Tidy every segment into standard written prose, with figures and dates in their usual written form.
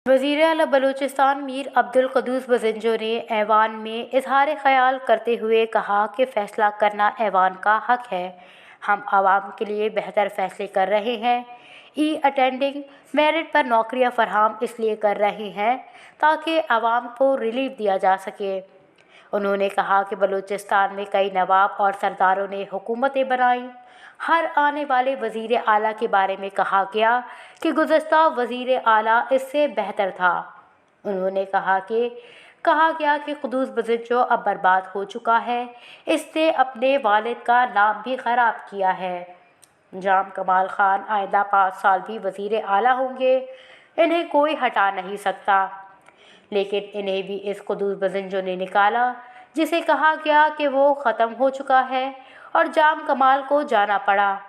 वज़ीर आला बलूचिस्तान मीर अब्दुल क़ुद्दूस बज़ंजो ने ऐवान में इज़हार ख़याल करते हुए कहा कि फ़ैसला करना ऐवान का हक़ है। हम आवाम के लिए बेहतर फ़ैसले कर रहे हैं। अटेंडिंग मेरिट पर नौकरियां फराहम इसलिए कर रहे हैं ताकि आवाम को रिलीफ दिया जा सके। उन्होंने कहा कि बलूचिस्तान में कई नवाब और सरदारों ने हुकूमतें बनाई। हर आने वाले वज़ीर आला के बारे में कहा गया कि गुज़श्ता वज़ीर आला इससे बेहतर था। उन्होंने कहा गया कि क़ुद्दूस बज़ंजो अब बर्बाद हो चुका है। इसने अपने वालिद का नाम भी ख़राब किया है। जाम कमाल खान आइंदा 5 साल भी वज़ीर आला होंगे। इन्हें कोई हटा नहीं सकता, लेकिन इन्हें भी इस क़ुद्दूस बज़ंजो ने निकाला जिसे कहा गया कि वो ख़त्म हो चुका है और जाम कमाल को जाना पड़ा।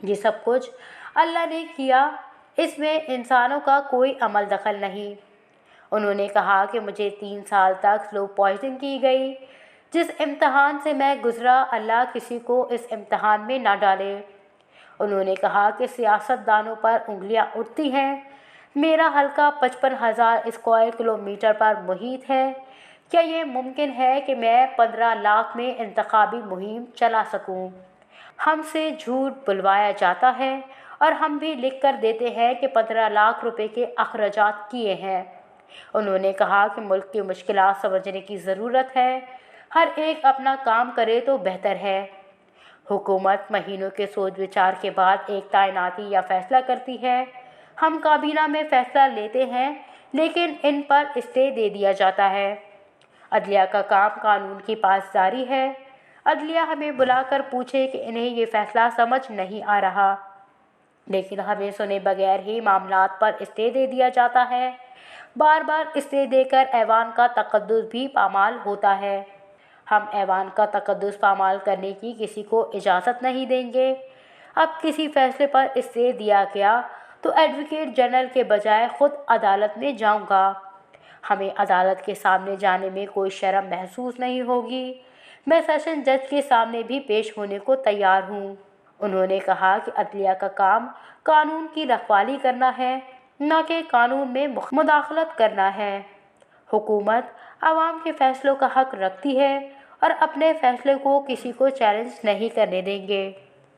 ये सब कुछ अल्लाह ने किया, इसमें इंसानों का कोई अमल दखल नहीं। उन्होंने कहा कि मुझे 3 साल तक स्लो पॉइजनिंग की गई। जिस इम्तहान से मैं गुज़रा, अल्लाह किसी को इस इम्तहान में ना डाले। उन्होंने कहा कि सियासतदानों पर उंगलियां उठती हैं। मेरा हल्का 55,000 स्क्वायर किलोमीटर पर मुहित है। क्या ये मुमकिन है कि मैं 15 लाख में इंतखाबी मुहिम चला सकूं? हमसे झूठ बुलवाया जाता है और हम भी लिख कर देते हैं कि 15 लाख रुपए के अखराजात किए हैं। उन्होंने कहा कि मुल्क की मुश्किलात समझने की ज़रूरत है। हर एक अपना काम करे तो बेहतर है। हुकूमत महीनों के सोच विचार के बाद एक तैनाती या फैसला करती है। हम काबीना में फैसला लेते हैं, लेकिन इन पर स्टे दे दिया जाता है। अदलिया का काम कानून की पासदारी है। अदलिया हमें बुलाकर पूछे कि इन्हें ये फैसला समझ नहीं आ रहा, लेकिन हमें सुने बगैर ही मामलात पर स्टे दे दिया जाता है। बार बार स्टे देकर ऐवान का तक़द्दुस भी पामाल होता है। हम ऐवान का तक़द्दुस पामाल करने की किसी को इजाज़त नहीं देंगे। अब किसी फैसले पर स्टे दिया गया तो एडवोकेट जनरल के बजाय ख़ुद अदालत में जाऊंगा। हमें अदालत के सामने जाने में कोई शर्म महसूस नहीं होगी। मैं सेशन जज के सामने भी पेश होने को तैयार हूँ। उन्होंने कहा कि अदलिया का काम कानून की रखवाली करना है, न कि कानून में मुदाखलत करना है। हुकूमत आवाम के फैसलों का हक रखती है और अपने फैसले को किसी को चैलेंज नहीं करने देंगे।